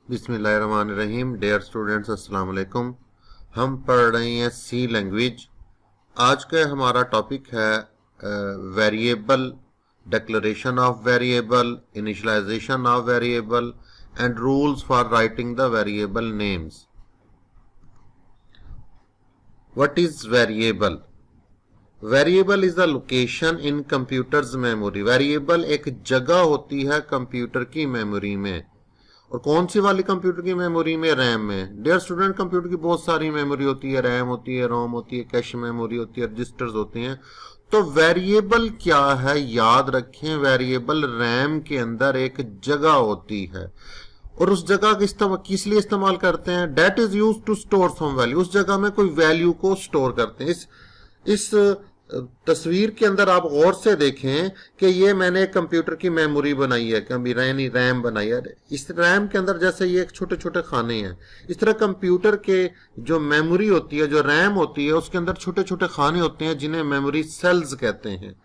बिस्मिल्लाहिर्रहमानिर्रहीम। Dear students, अस्सलाम वालेकुम। हम पढ़ रहे हैं सी लैंग्वेज। आज का हमारा टॉपिक है variable, declaration of variable, initialisation of variable and rules for writing the variable names. What is variable? Variable is the location in computer's memory. Variable एक जगह होती है कंप्यूटर की मेमोरी में। और कौन सी वाली कंप्यूटर की मेमोरी में? रैम में। डियर स्टूडेंट, कंप्यूटर की बहुत सारी मेमोरी होती है, रैम होती है, रोम होती है, कैश मेमोरी होती है, रजिस्टर्स होते हैं। तो वेरिएबल क्या है? याद रखें, वेरिएबल रैम के अंदर एक जगह होती है और उस जगह किस लिए इस्तेमाल करते हैं? That is use to store some value. उस जगह में कोई वैल्यू को स्टोर करते हैं। इस तस्वीर के अंदर आप गौर से देखें कि ये मैंने एक कंप्यूटर की मेमोरी बनाई है, कभी रैम बनाई है। इस रैम के अंदर जैसे ये एक छोटे छोटे खाने हैं, इस तरह कंप्यूटर के जो मेमोरी होती है, जो रैम होती है, उसके अंदर छोटे छोटे खाने होते हैं जिन्हें मेमोरी सेल्स कहते हैं।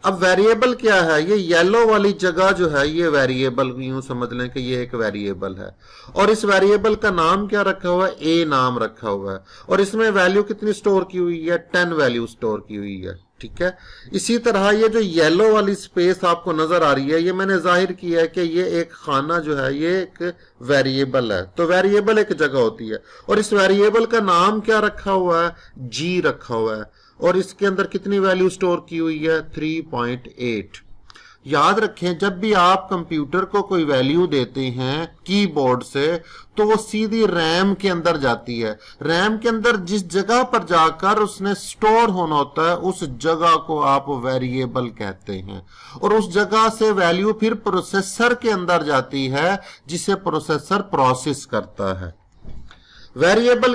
अब वेरिएबल क्या है? ये येलो वाली जगह जो है ये वेरिएबल, यूं समझ लें कि ये एक वेरिएबल है और इस वेरिएबल का नाम क्या रखा हुआ है? ए नाम रखा हुआ है। और इसमें वैल्यू कितनी स्टोर की हुई है? 10 वैल्यू स्टोर की हुई है। ठीक है। इसी तरह ये जो येलो वाली स्पेस आपको नजर आ रही है, ये मैंने जाहिर किया है कि ये एक खाना जो है ये एक वेरिएबल है। तो वेरिएबल एक जगह होती है और इस वेरिएबल का नाम क्या रखा हुआ है? जी रखा हुआ है। और इसके अंदर कितनी वैल्यू स्टोर की हुई है? 3.8। याद रखें, जब भी आप कंप्यूटर को कोई वैल्यू देते हैं कीबोर्ड से तो वो सीधी रैम के अंदर जाती है। रैम के अंदर जिस जगह पर जाकर उसने स्टोर होना होता है उस जगह को आप वेरिएबल कहते हैं। और उस जगह से वैल्यू फिर प्रोसेसर के अंदर जाती है जिसे प्रोसेसर प्रोसेस करता है। वेरिएबल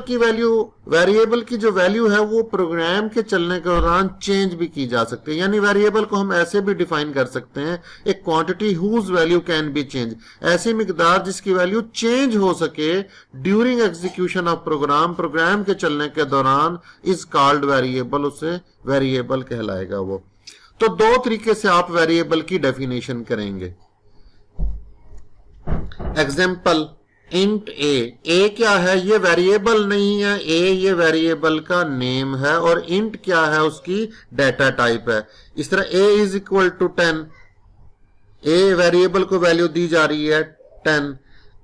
की जो वैल्यू है वो प्रोग्राम के चलने के दौरान चेंज भी की जा सकती है। यानी वेरिएबल को हम ऐसे भी डिफाइन कर सकते हैं, एक quantity whose value can be change. ऐसी मिकदार जिसकी वैल्यू चेंज हो सके ड्यूरिंग एग्जीक्यूशन ऑफ प्रोग्राम के चलने के दौरान इज कॉल्ड वेरिएबल। उसे वेरिएबल कहलाएगा वो। तो दो तरीके से आप वेरिएबल की डेफिनेशन करेंगे। एग्जाम्पल, इंट ए क्या है? ये वेरिएबल नहीं है। ए ये वेरिएबल का नेम है और इंट क्या है? उसकी डाटा टाइप है। इस तरह A is equal to 10। A variable को वैल्यू दी जा रही है 10।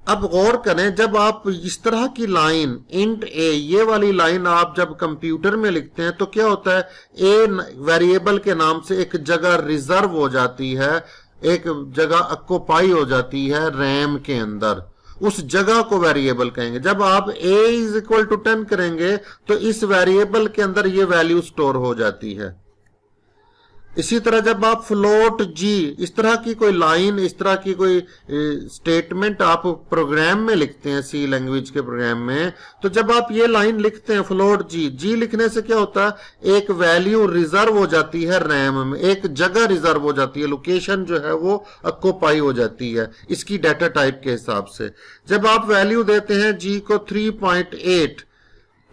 अब गौर करें, जब आप इस तरह की लाइन इंट ए, ये वाली लाइन आप जब कंप्यूटर में लिखते हैं तो क्या होता है? ए वेरिएबल के नाम से एक जगह रिजर्व हो जाती है, एक जगह ऑक्युपाई हो जाती है रैम के अंदर। उस जगह को वेरिएबल कहेंगे। जब आप a इज इक्वल टू 10 करेंगे तो इस वेरिएबल के अंदर ये वैल्यू स्टोर हो जाती है। इसी तरह जब आप फ्लोट जी, इस तरह की कोई लाइन, इस तरह की कोई स्टेटमेंट आप प्रोग्राम में लिखते हैं, सी लैंग्वेज के प्रोग्राम में, तो जब आप ये लाइन लिखते हैं फ्लोट जी लिखने से क्या होता है? एक वैल्यू रिजर्व हो जाती है रैम में, एक जगह रिजर्व हो जाती है, लोकेशन जो है वो ऑक्युपाई हो जाती है इसकी डाटा टाइप के हिसाब से। जब आप वैल्यू देते हैं जी को 3.8,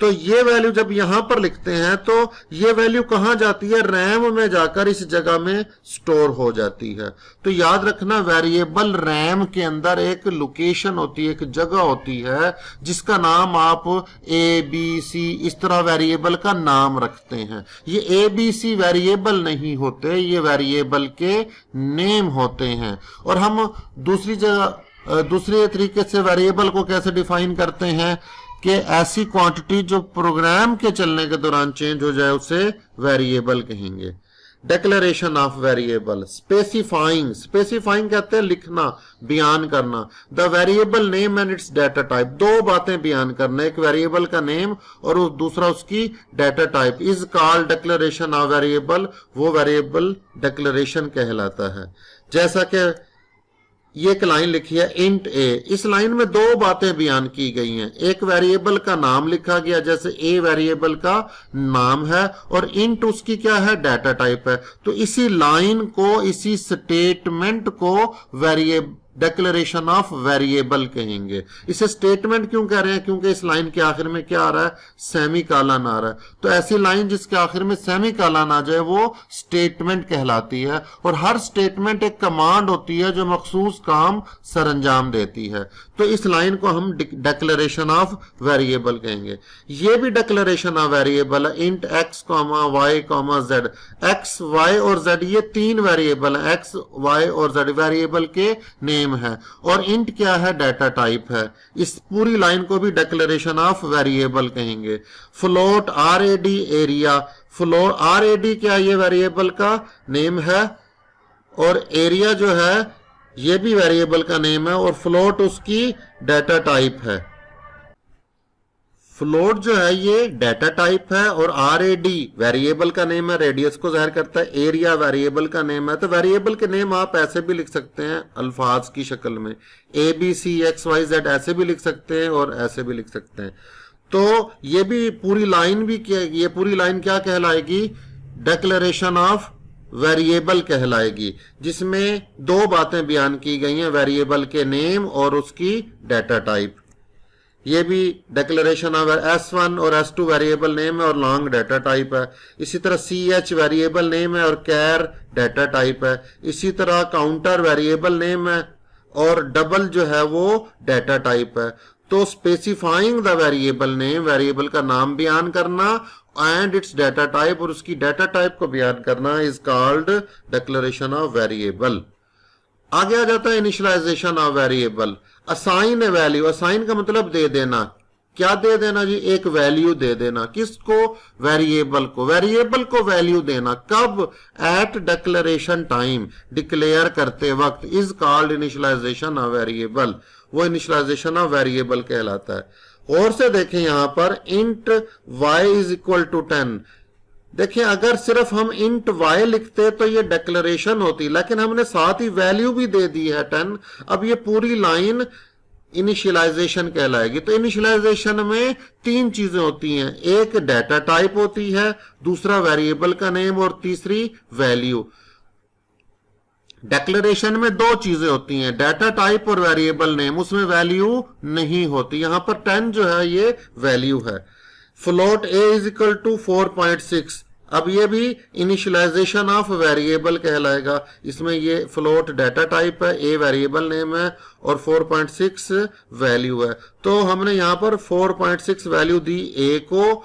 तो ये वैल्यू जब यहां पर लिखते हैं तो ये वैल्यू कहां जाती है? रैम में जाकर इस जगह में स्टोर हो जाती है। तो याद रखना, वेरिएबल रैम के अंदर एक लोकेशन होती है, एक जगह होती है जिसका नाम आप ए बी सी इस तरह वेरिएबल का नाम रखते हैं। ये ए बी सी वेरिएबल नहीं होते, ये वेरिएबल के नेम होते हैं। और हम दूसरे तरीके से वेरिएबल को कैसे डिफाइन करते हैं कि ऐसी क्वांटिटी जो प्रोग्राम के चलने के दौरान चेंज हो जाए उसे वेरिएबल कहेंगे। डिक्लेरेशन ऑफ वेरिएबल, स्पेसिफाइंग कहते हैं लिखना, बयान करना। The variable name and it's data type, दो बातें बयान करना, एक वेरिएबल का नेम और दूसरा उसकी data type. Is called declaration of variable, वो वेरिएबल डिक्लेरेशन कहलाता है। जैसा कि ये एक लाइन लिखी है इंट ए, इस लाइन में दो बातें बयान की गई हैं। एक वेरिएबल का नाम लिखा गया, जैसे ए वेरिएबल का नाम है और इंट उसकी क्या है? डाटा टाइप है। तो इसी लाइन को, इसी स्टेटमेंट को डिक्लेरेशन ऑफ वेरिएबल कहेंगे। इसे स्टेटमेंट क्यों कह रहे हैं? क्योंकि इस लाइन के आखिर में क्या आ रहा है? सेमीकोलन आ रहा है। तो ऐसी लाइन जिसके आखिर में सेमीकोलन आ जाए वो स्टेटमेंट कहलाती है। और हर स्टेटमेंट एक कमांड होती है जो मखसूस काम सरंजाम देती है। तो इस लाइन को हम डिक्लेरेशन ऑफ वेरिएबल कहेंगे। ये भी डिक्लेरेशन ऑफ वेरिएबल है। Int x comma y comma z. X y और जेड ये तीन वेरिएबल है। एक्स वाई और जेड वेरिएबल के नेम है। और इंट क्या है? डाटा टाइप है। इस पूरी लाइन को भी डिक्लेरेशन ऑफ वेरिएबल कहेंगे। Float RAD area. Float RAD क्या? ये वेरिएबल का नेम है। और एरिया जो है ये भी वेरिएबल का नेम है। और फ्लोट उसकी डाटा टाइप है। फ्लोट जो है ये डाटा टाइप है। और आरएडी वेरिएबल का नेम है, रेडियस को जाहिर करता है। एरिया वेरिएबल का नेम है। तो वेरिएबल के नेम आप ऐसे भी लिख सकते हैं अल्फाज की शक्ल में। A B C X Y Z ऐसे भी लिख सकते हैं और ऐसे भी लिख सकते हैं। तो ये भी पूरी लाइन भी क्या, ये पूरी लाइन क्या कहलाएगी? डिक्लेरेशन ऑफ वेरिएबल कहलाएगी, जिसमें दो बातें बयान की गई हैं, वेरिएबल के नेम और उसकी डाटा टाइप। ये भी डिक्लेरेशन ऑफ S1 और S2 वेरिएबल नेम है और लॉन्ग डाटा टाइप है। इसी तरह CH वेरिएबल नेम है और कैर डाटा टाइप है। इसी तरह काउंटर वेरिएबल नेम है और डबल जो है वो डाटा टाइप है। तो specifying the variable name, variable का नाम बयान करना एंड इट्स डाटा टाइप और उसकी डाटा टाइप को बयान करना is called declaration of variable. आगे आ जाता है initialisation of variable. Assign a value. Assign का मतलब दे देना। क्या दे देना जी? एक वैल्यू दे देना। किसको? वेरिएबल को। वेरिएबल को वैल्यू देना कब? एट डिक्लेरेशन टाइम, डिक्लेयर करते वक्त, is called initialisation of variable. वो इनिशियलाइजेशन ऑफ वेरिएबल कहलाता है। और से देखें यहां पर int y is equal to 10। देखिए अगर सिर्फ हम इंट y लिखते तो ये डिक्लेरेशन होती, लेकिन हमने साथ ही वैल्यू भी दे दी है 10। अब ये पूरी लाइन इनिशियलाइजेशन कहलाएगी। तो इनिशियलाइजेशन में तीन चीजें होती हैं। एक डाटा टाइप होती है, दूसरा वेरिएबल का नेम और तीसरी वैल्यू। डिक्लेरेशन में दो चीजें होती हैं, डाटा टाइप और वेरिएबल नेम। उसमें वैल्यू नहीं होती। यहां पर 10 जो है ये वैल्यू है। Float a is equal to 4.6। अब ये भी इनिशियलाइजेशन ऑफ वेरिएबल कहलाएगा। इसमें ये फ्लोट डाटा टाइप है, a वेरिएबल नेम है और 4.6 वैल्यू है। तो हमने यहां पर 4.6 वैल्यू दी a को,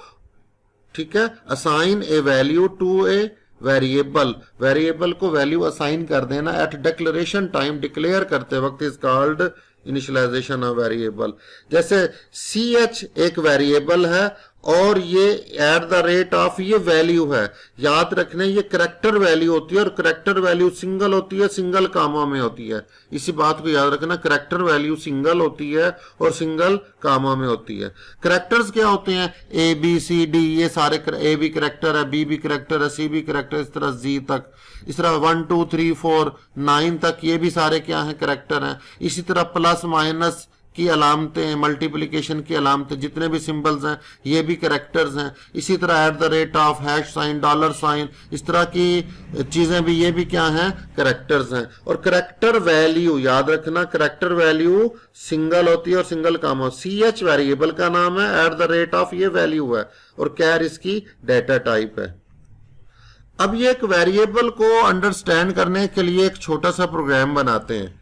ठीक है। Assign a value to a variable. Variable को वैल्यू असाइन कर देना एट डिक्लेरेशन टाइम, डिक्लेयर करते वक्त, is called initialisation of variable. जैसे CH एक वेरिएबल है और ये एट द रेट ऑफ ये वैल्यू है। याद रखने ये करेक्टर वैल्यू होती है और करेक्टर वैल्यू सिंगल होती है, सिंगल कामा में होती है। इसी बात को याद रखना, करेक्टर वैल्यू सिंगल होती है और सिंगल कामा में होती है। करेक्टर्स क्या होते हैं? ABCD ये सारे A भी करेक्टर है, B भी करेक्टर है, C भी करेक्टर, इस तरह Z तक, इस तरह 1 2 3 4 9 तक ये भी सारे क्या हैं? करेक्टर हैं। इसी तरह प्लस माइनस की अलामतें, मल्टीप्लिकेशन की अलामतें, जितने भी सिंबल्स हैं ये भी करेक्टर्स हैं। इसी तरह at the rate of, hash sign, dollar sign, इस तरह की चीजें भी, ये भी क्या हैं? करेक्टर्स हैं। और करेक्टर वैल्यू याद रखना, करेक्टर वैल्यू सिंगल होती है और सिंगल काम हो। CH वेरिएबल का नाम है, एट द रेट ऑफ ये वैल्यू है और कैर इसकी डाटा टाइप है। अब ये एक वेरिएबल को अंडरस्टैंड करने के लिए एक छोटा सा प्रोग्राम बनाते हैं।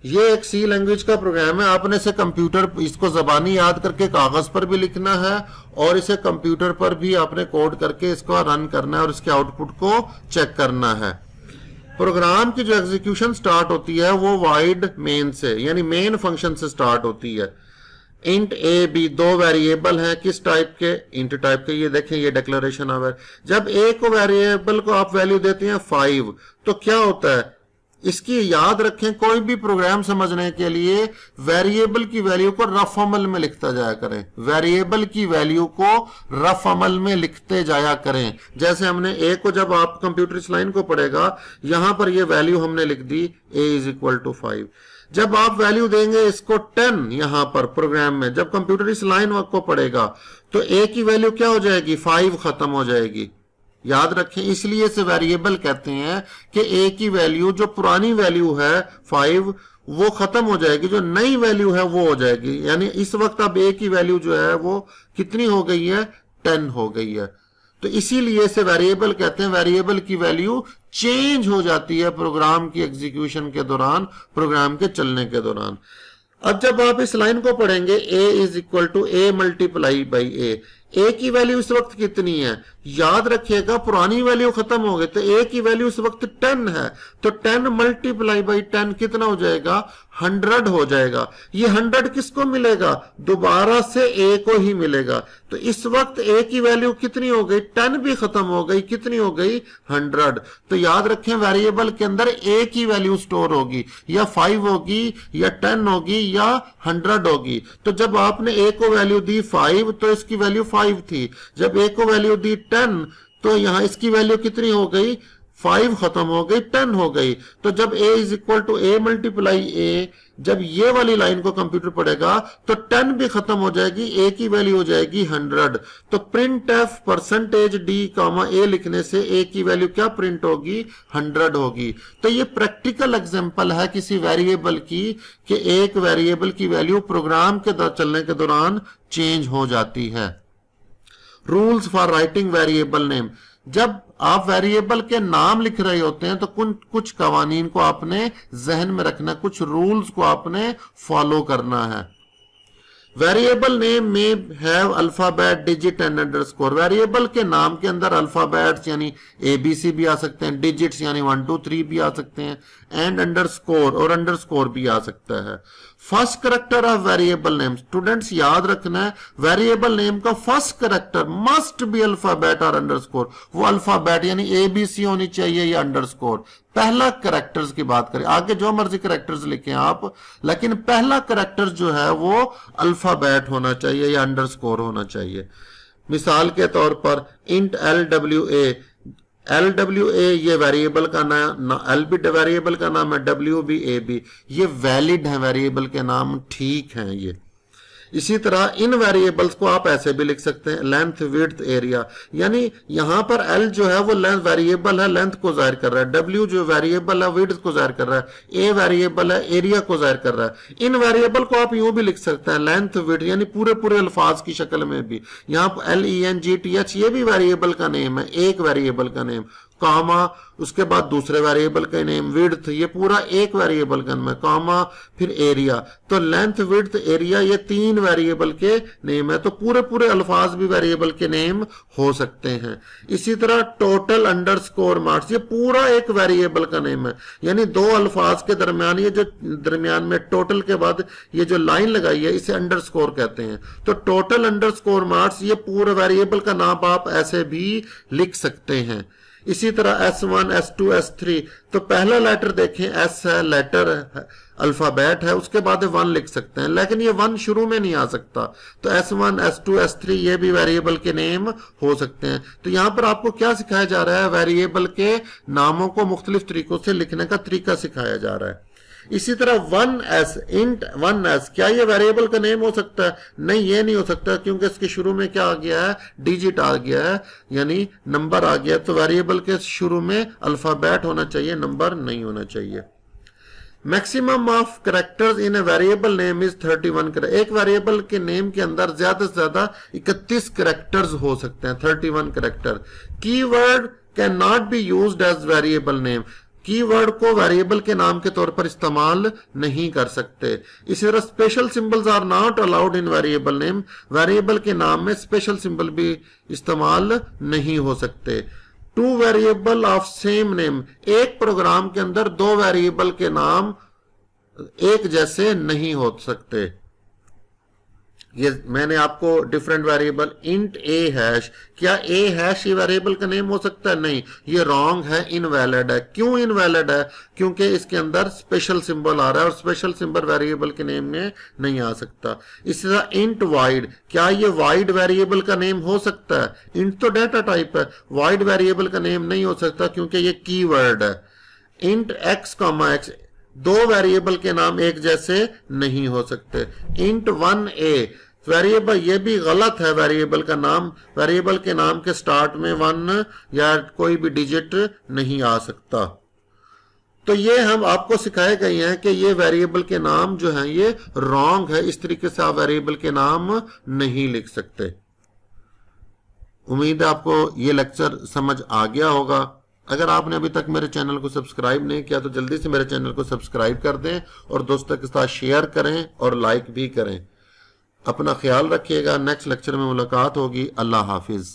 ये एक C लैंग्वेज का प्रोग्राम है। आपने इसे कंप्यूटर, इसको जबानी याद करके कागज पर भी लिखना है और इसे कंप्यूटर पर भी आपने कोड करके इसको रन करना है और इसके आउटपुट को चेक करना है। प्रोग्राम की जो एग्जीक्यूशन स्टार्ट होती है वो वाइड मेन से, यानी मेन फंक्शन से स्टार्ट होती है। इंट A B दो वेरिएबल हैं, किस टाइप के? इंट टाइप के। ये देखें ये डिक्लेरेशन ऑफ, जब A को वेरिएबल को आप वैल्यू देते हैं 5 तो क्या होता है? इसकी याद रखें, कोई भी प्रोग्राम समझने के लिए वेरिएबल की वैल्यू को रफ अमल में लिखता जाया करें। वेरिएबल की वैल्यू को रफ अमल में लिखते जाया करें। जैसे हमने A को, जब आप कंप्यूटर इस लाइन को पढ़ेगा, यहां पर ये वैल्यू हमने लिख दी A इज इक्वल टू 5। जब आप वैल्यू देंगे इसको 10 यहां पर प्रोग्राम में, जब कंप्यूटर इस लाइन को पढ़ेगा तो A की वैल्यू क्या हो जाएगी? 5 खत्म हो जाएगी। याद रखें, इसलिए इसे वेरिएबल कहते हैं कि ए की वैल्यू जो पुरानी वैल्यू है 5 वो खत्म हो जाएगी, जो नई वैल्यू है वो हो जाएगी। यानी इस वक्त अब ए की वैल्यू जो है वो कितनी हो गई है, 10 हो गई है। तो इसीलिए इसे वेरिएबल कहते हैं। वेरिएबल की वैल्यू चेंज हो जाती है प्रोग्राम की एग्जीक्यूशन के दौरान, प्रोग्राम के चलने के दौरान। अब जब आप इस लाइन को पढ़ेंगे a is equal to a multiply by A की वैल्यू इस वक्त कितनी है, याद रखिएगा पुरानी वैल्यू खत्म हो गई, तो ए की वैल्यू इस वक्त 10 है, तो 10 मल्टीप्लाई बाई 10 कितना हो जाएगा, 100 हो जाएगा। ये 100 किसको मिलेगा, दोबारा से ए को ही मिलेगा। तो इस वक्त ए की वैल्यू कितनी हो गई, 10 भी खत्म हो गई, कितनी हो गई, 100। तो याद रखें वेरिएबल के अंदर ए की वैल्यू स्टोर होगी, या 5 होगी, या 10 होगी, या 100 होगी। तो जब आपने ए को वैल्यू दी 5 तो इसकी वैल्यू 5 थी, जब ए को वैल्यू दी 10 तो यहां इसकी वैल्यू कितनी हो गई, 5 खत्म हो गई, 10 हो गई। तो जब a is equal to A multiply A, जब ये वाली लाइन को कंप्यूटर पढ़ेगा तो 10 भी खत्म हो जाएगी, a की वैल्यू हो जाएगी 100। तो प्रिंट एफ परसेंटेज डी कामा ए लिखने से a की वैल्यू क्या प्रिंट होगी, 100 होगी। तो ये प्रैक्टिकल एग्जांपल है किसी वेरिएबल की कि एक वेरिएबल की वैल्यू प्रोग्राम के चलने के दौरान चेंज हो जाती है। Rules for writing variable name, जब आप वेरिएबल के नाम लिख रहे होते हैं तो कुछ कवानीन को आपने जहन में रखना, कुछ रूल्स को आपने फॉलो करना है। वेरिएबल नेम में have alphabet, digit and underscore. Variable के नाम के अंदर अल्फाबेट्स यानी ABC भी आ सकते हैं, डिजिट्स यानी 1 2 3 भी आ सकते हैं, एंड अंडरस्कोर और अंडरस्कोर भी आ सकता है। First character of variable name, students याद रखना है वेरिएबल नेम का first character must be alphabet और अंडरस्कोर। वो अल्फाबेट यानी ABC होनी चाहिए या अंडरस्कोर। पहला करेक्टर्स की बात करें, आगे जो मर्जी करेक्टर्स लिखें आप, लेकिन पहला करेक्टर जो है वो अल्फाबेट होना चाहिए या अंडरस्कोर होना चाहिए। मिसाल के तौर पर इंट LWA ये वेरिएबल का नाम, L भी वेरिएबल का नाम है, W भी A भी, ये वैलिड है वेरिएबल के नाम, ठीक हैं ये। इसी तरह इन वेरिएबल्स को आप ऐसे भी लिख सकते हैं, लेंथ, विड्थ, एरिया। यानी यहां पर L जो है वो लेंथ वेरिएबल है, लेंथ को जाहिर कर रहा है, W जो वेरिएबल है विड्थ को जाहिर कर रहा है, A वेरिएबल है, एरिया को जाहिर कर रहा है। इन वेरिएबल को आप यूं भी लिख सकते हैं, लेंथ, विड्थ, यानी पूरे पूरे अल्फाज की शक्ल में भी। यहाँ पर LENGTH ये भी वेरिएबल का नेम है, एक वेरिएबल का नेम, कॉमा उसके बाद दूसरे वेरिएबल का नेम, विड्थ ये पूरा एक वेरिएबल का नाम है, कॉमा फिर एरिया। तो लेंथ, विड्थ, एरिया ये 3 वेरिएबल के नेम है, तो पूरे पूरे अल्फाज भी वेरिएबल के नेम हो सकते हैं। इसी तरह टोटल अंडरस्कोर मार्क्स ये पूरा एक वेरिएबल का नेम है, यानी 2 अल्फाज के दरमियान ये जो दरमियान में टोटल के बाद ये जो लाइन लगाई है इसे अंडरस्कोर कहते हैं। तो टोटल अंडरस्कोर मार्क्स ये पूरे वेरिएबल का नाम आप ऐसे भी लिख सकते हैं। इसी तरह S1, S2, S3, तो पहला लेटर देखें S है, लेटर है, अल्फाबेट है, उसके बाद 1 लिख सकते हैं, लेकिन ये 1 शुरू में नहीं आ सकता। तो S1, S2, S3 ये भी वेरिएबल के नेम हो सकते हैं। तो यहां पर आपको क्या सिखाया जा रहा है, वेरिएबल के नामों को मुख्तलिफ तरीकों से लिखने का तरीका सिखाया जा रहा है। इसी तरह 1S, इंट 1S, क्या ये वेरिएबल का नेम हो सकता है? नहीं, ये नहीं हो सकता, क्योंकि इसके शुरू में क्या आ गया है, डिजिट आ गया है, यानी नंबर आ गया। तो वेरिएबल के शुरू में अल्फाबेट होना चाहिए, नंबर नहीं होना चाहिए। Maximum of characters in a variable name is 31। एक वेरिएबल के नेम के अंदर ज्यादा से ज्यादा 31 कैरेक्टर्स हो सकते हैं, 31 character. Keyword can not be used as variable name, keyword को वेरिएबल के नाम के तौर पर इस्तेमाल नहीं कर सकते। इसी तरह special symbols are not allowed in variable name, variable के नाम में स्पेशल सिंबल भी इस्तेमाल नहीं हो सकते। 2 वेरिएबल ऑफ सेम नेम, एक प्रोग्राम के अंदर 2 वेरिएबल के नाम एक जैसे नहीं हो सकते। ये मैंने आपको डिफरेंट वेरिएबल, इंट ए हैश, क्या ए हैश ये वेरिएबल का नेम हो सकता है? नहीं, ये रॉन्ग है, इनवैलिड है। क्यों इनवैलिड है? क्योंकि इसके अंदर स्पेशल सिंबल आ रहा है और स्पेशल सिंबल वेरिएबल के नेम में नहीं आ सकता। इसी तरह इंट वाइड, क्या ये वाइड वेरिएबल का नेम हो सकता है? इंट तो डेटा टाइप है, वाइड वेरिएबल का नेम नहीं हो सकता क्योंकि ये कीवर्ड है। Int x comma x, 2 variable के नाम एक जैसे नहीं हो सकते। इंट 1A, वेरिएबल ये भी गलत है, वेरिएबल का नाम, वेरिएबल के नाम के स्टार्ट में 1 या कोई भी डिजिट नहीं आ सकता। तो ये हम आपको सिखाए गए हैं कि ये वेरिएबल के नाम जो हैं ये रॉन्ग है, इस तरीके से आप वेरिएबल के नाम नहीं लिख सकते। उम्मीद है आपको ये लेक्चर समझ आ गया होगा। अगर आपने अभी तक मेरे चैनल को सब्सक्राइब नहीं किया तो जल्दी से मेरे चैनल को सब्सक्राइब कर दें और दोस्तों के साथ शेयर करें और लाइक भी करें। अपना ख्याल रखिएगा। नेक्स्ट लेक्चर में मुलाकात होगी। अल्लाह हाफिज।